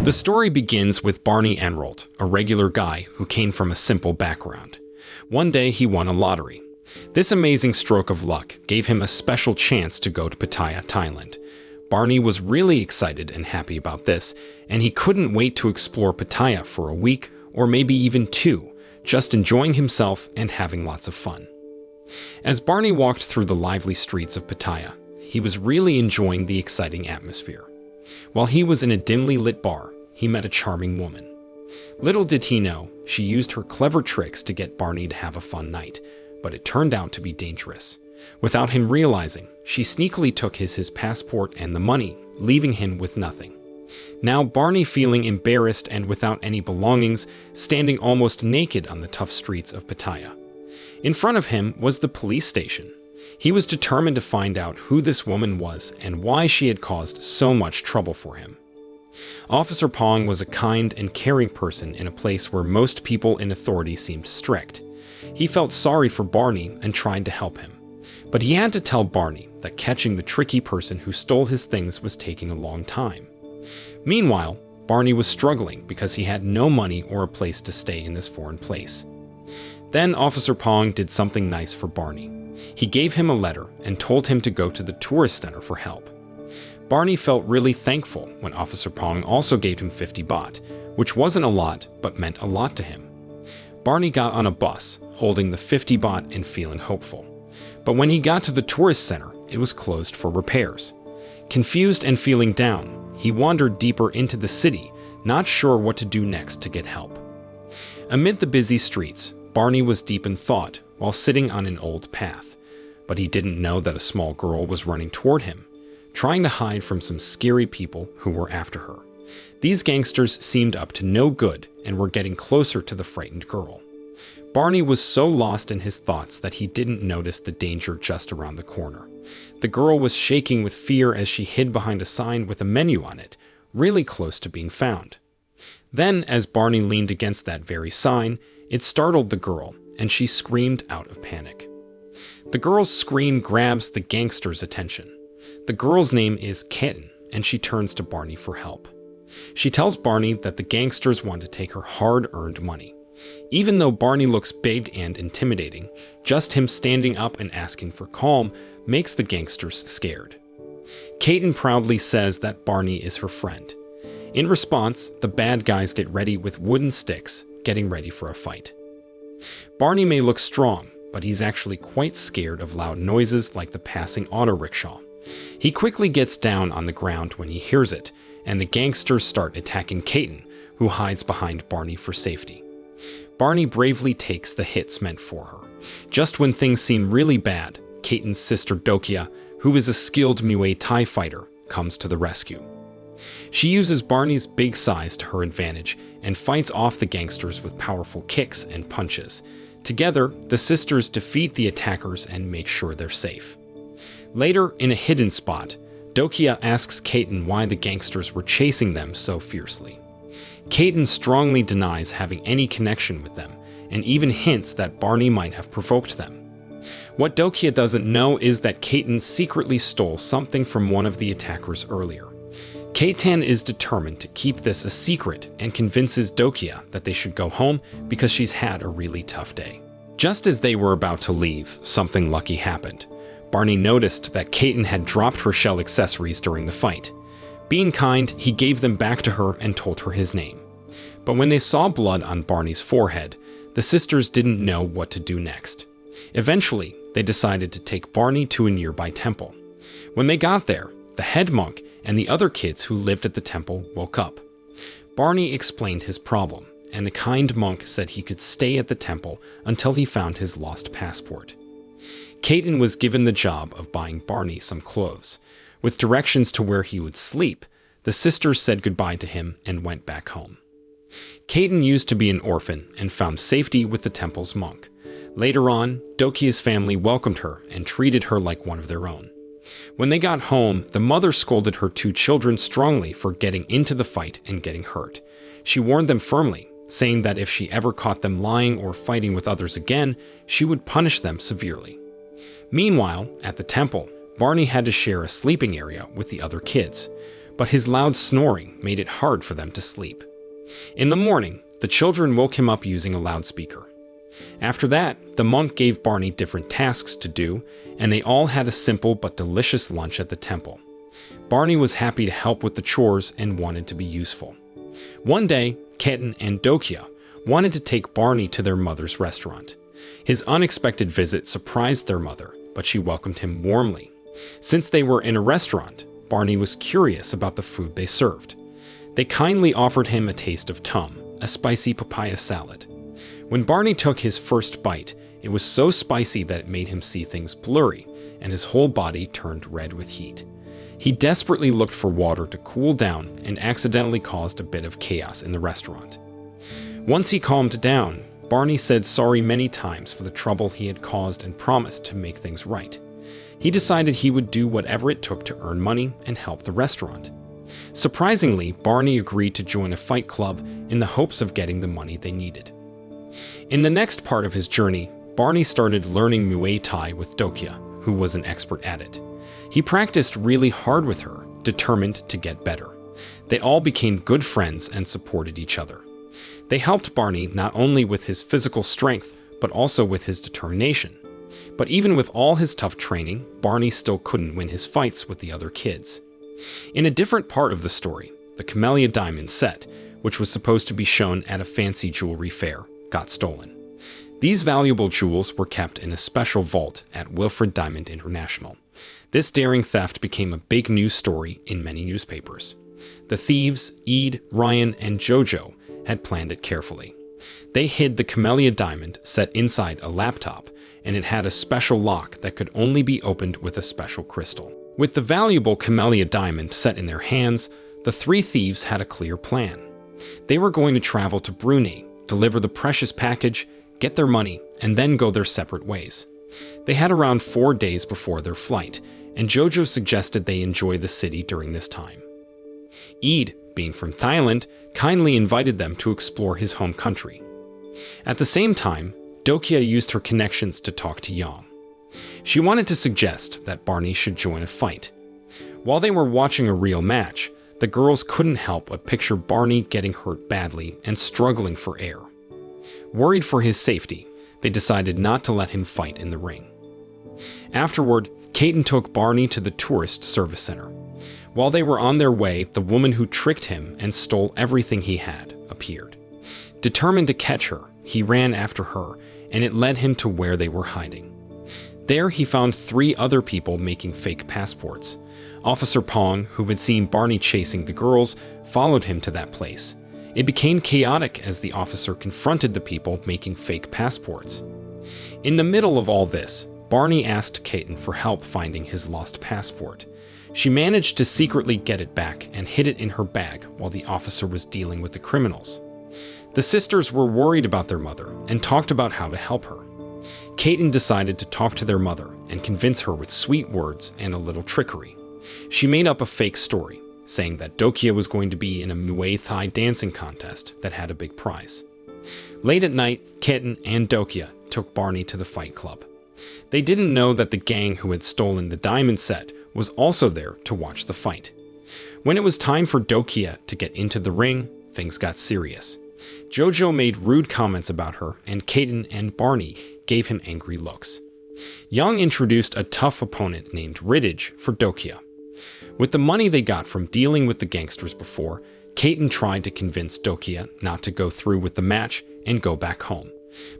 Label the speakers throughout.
Speaker 1: The story begins with Barney Enrold, a regular guy who came from a simple background. One day he won a lottery. This amazing stroke of luck gave him a special chance to go to Pattaya, Thailand. Barney was really excited and happy about this, and he couldn't wait to explore Pattaya for a week or maybe even 2, just enjoying himself and having lots of fun. As Barney walked through the lively streets of Pattaya, he was really enjoying the exciting atmosphere. While he was in a dimly lit bar, he met a charming woman. Little did he know, she used her clever tricks to get Barney to have a fun night, but it turned out to be dangerous. Without him realizing, she sneakily took his passport and the money, leaving him with nothing. Now Barney, feeling embarrassed and without any belongings, standing almost naked on the tough streets of Pattaya. In front of him was the police station. He was determined to find out who this woman was and why she had caused so much trouble for him. Officer Pong was a kind and caring person in a place where most people in authority seemed strict. He felt sorry for Barney and tried to help him. But he had to tell Barney that catching the tricky person who stole his things was taking a long time. Meanwhile, Barney was struggling because he had no money or a place to stay in this foreign place. Then Officer Pong did something nice for Barney. He gave him a letter and told him to go to the tourist center for help. Barney felt really thankful when Officer Pong also gave him 50 baht, which wasn't a lot but meant a lot to him. Barney got on a bus, holding the 50 baht and feeling hopeful. But when he got to the tourist center, it was closed for repairs. Confused and feeling down, he wandered deeper into the city, not sure what to do next to get help. Amid the busy streets, Barney was deep in thought while sitting on an old path. But he didn't know that a small girl was running toward him, trying to hide from some scary people who were after her. These gangsters seemed up to no good and were getting closer to the frightened girl. Barney was so lost in his thoughts that he didn't notice the danger just around the corner. The girl was shaking with fear as she hid behind a sign with a menu on it, really close to being found. Then, as Barney leaned against that very sign, it startled the girl, and she screamed out of panic. The girl's scream grabs the gangster's attention. The girl's name is Kitten, and she turns to Barney for help. She tells Barney that the gangsters want to take her hard-earned money. Even though Barney looks big and intimidating, just him standing up and asking for calm makes the gangsters scared. Kitten proudly says that Barney is her friend. In response, the bad guys get ready with wooden sticks, getting ready for a fight. Barney may look strong, but he's actually quite scared of loud noises like the passing auto rickshaw. He quickly gets down on the ground when he hears it, and the gangsters start attacking Kitten, who hides behind Barney for safety. Barney bravely takes the hits meant for her. Just when things seem really bad, Kitten's sister Dokia, who is a skilled Muay Thai fighter, comes to the rescue. She uses Barney's big size to her advantage and fights off the gangsters with powerful kicks and punches. Together, the sisters defeat the attackers and make sure they're safe. Later, in a hidden spot, Dokia asks Kitten why the gangsters were chasing them so fiercely. Kitten strongly denies having any connection with them, and even hints that Barney might have provoked them. What Dokia doesn't know is that Kitten secretly stole something from one of the attackers earlier. Kitten is determined to keep this a secret and convinces Dokia that they should go home because she's had a really tough day. Just as they were about to leave, something lucky happened. Barney noticed that Kitten had dropped her shell accessories during the fight. Being kind, he gave them back to her and told her his name. But when they saw blood on Barney's forehead, the sisters didn't know what to do next. Eventually, they decided to take Barney to a nearby temple. When they got there, the head monk and the other kids who lived at the temple woke up. Barney explained his problem, and the kind monk said he could stay at the temple until he found his lost passport. Kitten was given the job of buying Barney some clothes. With directions to where he would sleep, the sisters said goodbye to him and went back home. Kitten used to be an orphan and found safety with the temple's monk. Later on, Dokia's family welcomed her and treated her like one of their own. When they got home, the mother scolded her 2 children strongly for getting into the fight and getting hurt. She warned them firmly, saying that if she ever caught them lying or fighting with others again, she would punish them severely. Meanwhile, at the temple, Barney had to share a sleeping area with the other kids. but his loud snoring made it hard for them to sleep. In the morning, the children woke him up using a loudspeaker. After that, the monk gave Barney different tasks to do, and they all had a simple but delicious lunch at the temple. Barney was happy to help with the chores and wanted to be useful. One day, Ketan and Dokia wanted to take Barney to their mother's restaurant. His unexpected visit surprised their mother, but she welcomed him warmly. Since they were in a restaurant, Barney was curious about the food they served. They kindly offered him a taste of tum, a spicy papaya salad. When Barney took his first bite, it was so spicy that it made him see things blurry, and his whole body turned red with heat. He desperately looked for water to cool down and accidentally caused a bit of chaos in the restaurant. Once he calmed down, Barney said sorry many times for the trouble he had caused and promised to make things right. He decided he would do whatever it took to earn money and help the restaurant. Surprisingly, Barney agreed to join a fight club in the hopes of getting the money they needed. In the next part of his journey, Barney started learning Muay Thai with Dokia, who was an expert at it. He practiced really hard with her, determined to get better. They all became good friends and supported each other. They helped Barney not only with his physical strength, but also with his determination. But even with all his tough training, Barney still couldn't win his fights with the other kids. In a different part of the story, the Camellia Diamond set, which was supposed to be shown at a fancy jewelry fair, got stolen. These valuable jewels were kept in a special vault at Wilfred Diamond International. This daring theft became a big news story in many newspapers. The thieves, Eid, Ryan, and Jojo, had planned it carefully. They hid the Camellia Diamond set inside a laptop, and it had a special lock that could only be opened with a special crystal. With the valuable Camellia Diamond set in their hands, the three thieves had a clear plan. They were going to travel to Brunei, deliver the precious package, get their money, and then go their separate ways. They had around 4 days before their flight, and Jojo suggested they enjoy the city during this time. Eid, being from Thailand, kindly invited them to explore his home country. At the same time, Dokia used her connections to talk to Yang. She wanted to suggest that Barney should join a fight. While they were watching a real match, the girls couldn't help but picture Barney getting hurt badly and struggling for air. Worried for his safety, they decided not to let him fight in the ring. Afterward, Ketan took Barney to the tourist service center. While they were on their way, the woman who tricked him and stole everything he had appeared. Determined to catch her, he ran after her, and it led him to where they were hiding. There he found 3 other people making fake passports. Officer Pong, who had seen Barney chasing the girls, followed him to that place. It became chaotic as the officer confronted the people making fake passports. In the middle of all this, Barney asked Ketan for help finding his lost passport. She managed to secretly get it back and hid it in her bag while the officer was dealing with the criminals. The sisters were worried about their mother and talked about how to help her. Ketan decided to talk to their mother and convince her with sweet words and a little trickery. She made up a fake story, saying that Dokia was going to be in a Muay Thai dancing contest that had a big prize. Late at night, Ketan and Dokia took Barney to the fight club. They didn't know that the gang who had stolen the diamond set was also there to watch the fight. When it was time for Dokia to get into the ring, things got serious. Jojo made rude comments about her, and Ketan and Barney gave him angry looks. Yang introduced a tough opponent named Riddage for Dokia. With the money they got from dealing with the gangsters before, Ketan tried to convince Dokia not to go through with the match and go back home.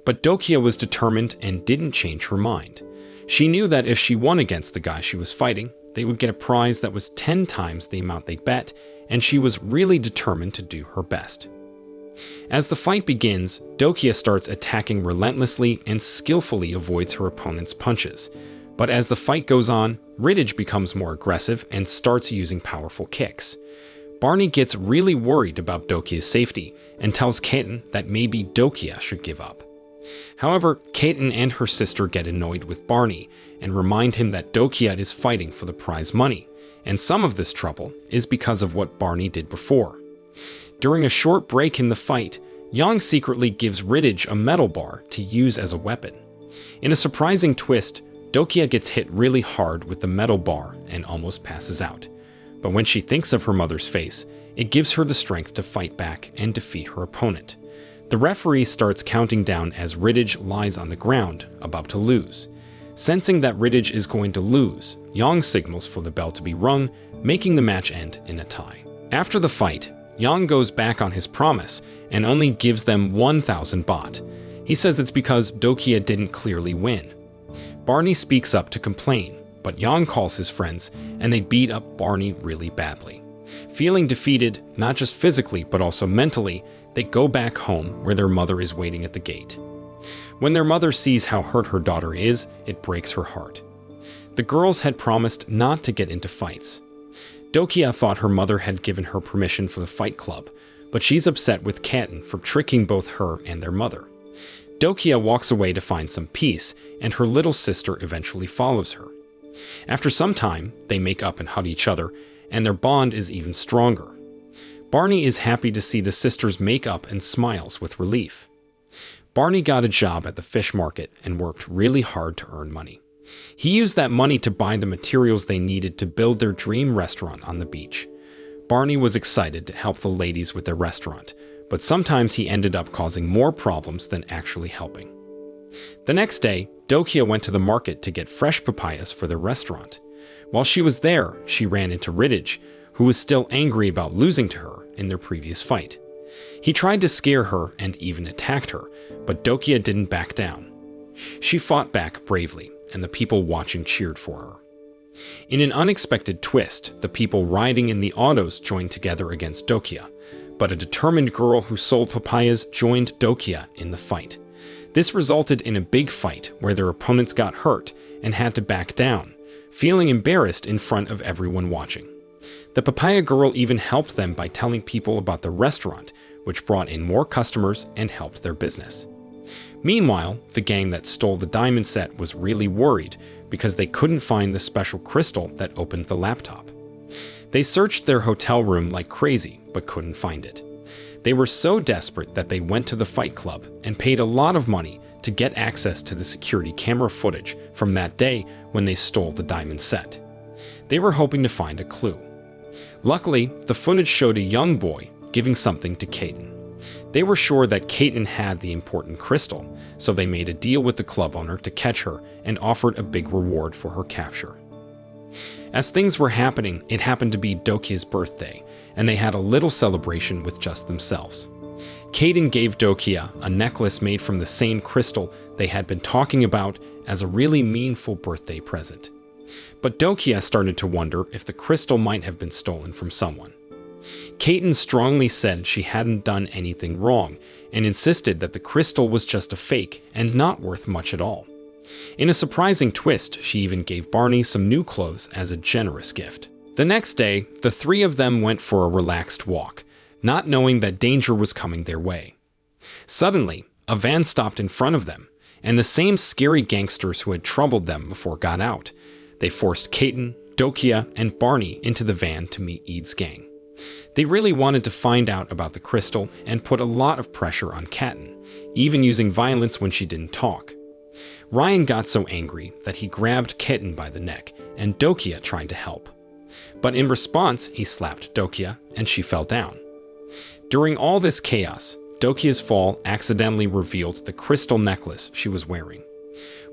Speaker 1: But Dokia was determined and didn't change her mind. She knew that if she won against the guy she was fighting, they would get a prize that was 10 times the amount they bet, and she was really determined to do her best. As the fight begins, Dokia starts attacking relentlessly and skillfully avoids her opponent's punches. But as the fight goes on, Riddage becomes more aggressive and starts using powerful kicks. Barney gets really worried about Dokia's safety and tells Ketan that maybe Dokia should give up. However, Ketan and her sister get annoyed with Barney and remind him that Dokia is fighting for the prize money, and some of this trouble is because of what Barney did before. During a short break in the fight, Yang secretly gives Riddage a metal bar to use as a weapon. In a surprising twist, Dokia gets hit really hard with the metal bar and almost passes out. But when she thinks of her mother's face, it gives her the strength to fight back and defeat her opponent. The referee starts counting down as Riddich lies on the ground, about to lose. Sensing that Riddich is going to lose, Yang signals for the bell to be rung, making the match end in a tie. After the fight, Yang goes back on his promise and only gives them 1,000 baht. He says it's because Dokia didn't clearly win. Barney speaks up to complain, but Yang calls his friends and they beat up Barney really badly. Feeling defeated, not just physically but also mentally, they go back home where their mother is waiting at the gate. When their mother sees how hurt her daughter is, it breaks her heart. The girls had promised not to get into fights. Dokia thought her mother had given her permission for the fight club, but she's upset with Katten for tricking both her and their mother. Dokia walks away to find some peace, and her little sister eventually follows her. After some time, they make up and hug each other, and their bond is even stronger. Barney is happy to see the sisters make up and smiles with relief. Barney got a job at the fish market and worked really hard to earn money. He used that money to buy the materials they needed to build their dream restaurant on the beach. Barney was excited to help the ladies with their restaurant, but sometimes he ended up causing more problems than actually helping. The next day, Dokia went to the market to get fresh papayas for their restaurant. While she was there, she ran into Riddich, who was still angry about losing to her in their previous fight. He tried to scare her and even attacked her, but Dokia didn't back down. She fought back bravely, and the people watching cheered for her. In an unexpected twist, the people riding in the autos joined together against Dokia, but a determined girl who sold papayas joined Dokia in the fight. This resulted in a big fight where their opponents got hurt and had to back down, feeling embarrassed in front of everyone watching. The papaya girl even helped them by telling people about the restaurant, which brought in more customers and helped their business. Meanwhile, the gang that stole the diamond set was really worried because they couldn't find the special crystal that opened the laptop. They searched their hotel room like crazy, but couldn't find it. They were so desperate that they went to the fight club and paid a lot of money to get access to the security camera footage from that day when they stole the diamond set. They were hoping to find a clue. Luckily, the footage showed a young boy giving something to Katten. They were sure that Katten had the important crystal, so they made a deal with the club owner to catch her and offered a big reward for her capture. As things were happening, it happened to be Dokia's birthday, and they had a little celebration with just themselves. Katten gave Dokia a necklace made from the same crystal they had been talking about as a really meaningful birthday present. But Dokia started to wonder if the crystal might have been stolen from someone. Katten strongly said she hadn't done anything wrong and insisted that the crystal was just a fake and not worth much at all. In a surprising twist, she even gave Barney some new clothes as a generous gift. The next day, the three of them went for a relaxed walk, not knowing that danger was coming their way. Suddenly, a van stopped in front of them, and the same scary gangsters who had troubled them before got out. They forced Katten, Dokia, and Barney into the van to meet Eid's gang. They really wanted to find out about the crystal and put a lot of pressure on Katten, even using violence when she didn't talk. Ryan got so angry that he grabbed Katten by the neck, and Dokia tried to help. But in response, he slapped Dokia, and she fell down. During all this chaos, Dokia's fall accidentally revealed the crystal necklace she was wearing.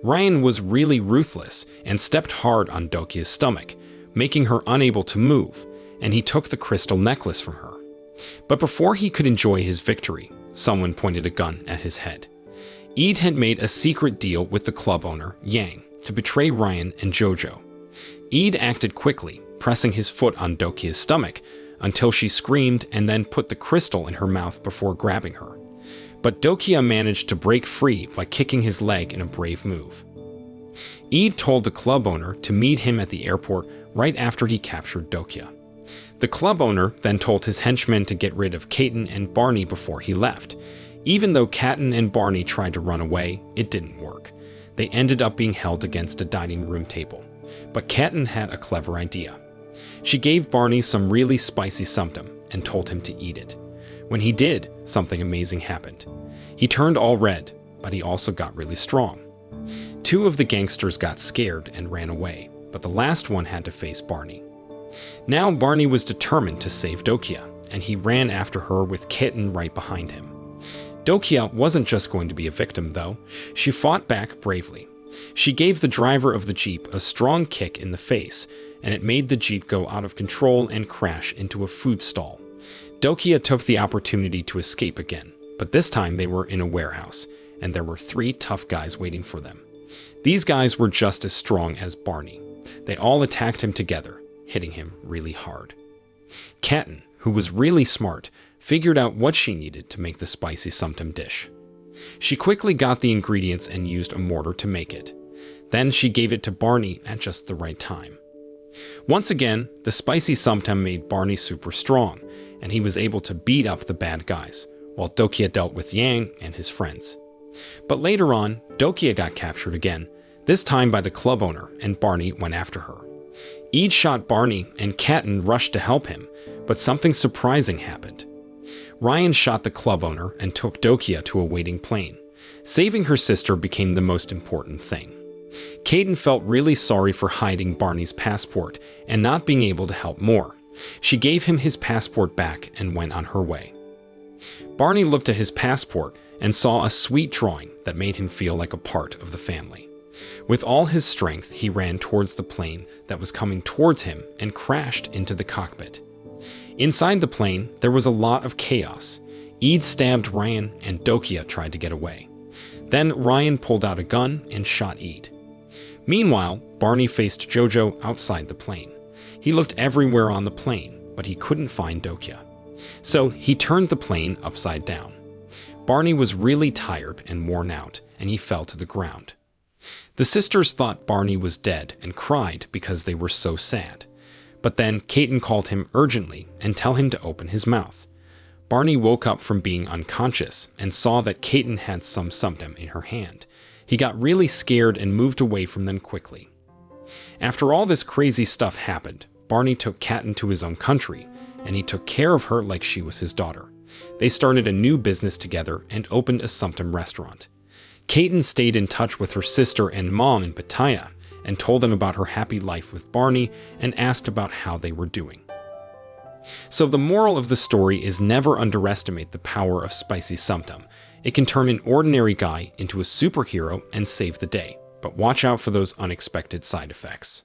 Speaker 1: Ryan was really ruthless and stepped hard on Dokia's stomach, making her unable to move, and he took the crystal necklace from her. But before he could enjoy his victory, someone pointed a gun at his head. Eid had made a secret deal with the club owner, Yang, to betray Ryan and Jojo. Eid acted quickly, pressing his foot on Dokia's stomach until she screamed and then put the crystal in her mouth before grabbing her. But Dokia managed to break free by kicking his leg in a brave move. Eid told the club owner to meet him at the airport right after he captured Dokia. The club owner then told his henchmen to get rid of Katten and Barney before he left. Even though Katten and Barney tried to run away, it didn't work. They ended up being held against a dining room table. But Katten had a clever idea. She gave Barney some really spicy something and told him to eat it. When he did, something amazing happened. He turned all red, but he also got really strong. Two of the gangsters got scared and ran away, but the last one had to face Barney. Now Barney was determined to save Dokia, and he ran after her with Kitten right behind him. Dokia wasn't just going to be a victim, though. She fought back bravely. She gave the driver of the Jeep a strong kick in the face, and it made the Jeep go out of control and crash into a food stall. Dokia took the opportunity to escape again, but this time they were in a warehouse, and there were 3 tough guys waiting for them. These guys were just as strong as Barney. They all attacked him together, hitting him really hard. Katten, who was really smart, figured out what she needed to make the spicy sumtum dish. She quickly got the ingredients and used a mortar to make it. Then she gave it to Barney at just the right time. Once again, the spicy sumtum made Barney super strong, and he was able to beat up the bad guys, while Dokia dealt with Yang and his friends. But later on, Dokia got captured again, this time by the club owner, and Barney went after her. Eid shot Barney, and Katten rushed to help him, but something surprising happened. Ryan shot the club owner and took Dokia to a waiting plane. Saving her sister became the most important thing. Kaden felt really sorry for hiding Barney's passport and not being able to help more. She gave him his passport back and went on her way. Barney looked at his passport and saw a sweet drawing that made him feel like a part of the family. With all his strength, he ran towards the plane that was coming towards him and crashed into the cockpit. Inside the plane, there was a lot of chaos. Eid stabbed Ryan and Dokia tried to get away. Then Ryan pulled out a gun and shot Eid. Meanwhile, Barney faced Jojo outside the plane. He looked everywhere on the plane, but he couldn't find Dokia. So he turned the plane upside down. Barney was really tired and worn out, and he fell to the ground. The sisters thought Barney was dead and cried because they were so sad. But then Katen called him urgently and tell him to open his mouth. Barney woke up from being unconscious and saw that Katen had some sumtum in her hand. He got really scared and moved away from them quickly. After all this crazy stuff happened, Barney took Katen to his own country, and he took care of her like she was his daughter. They started a new business together and opened a sumtum restaurant. Katen stayed in touch with her sister and mom in Pattaya and told them about her happy life with Barney and asked about how they were doing. So the moral of the story is never underestimate the power of spicy sumtum. It can turn an ordinary guy into a superhero and save the day, but watch out for those unexpected side effects.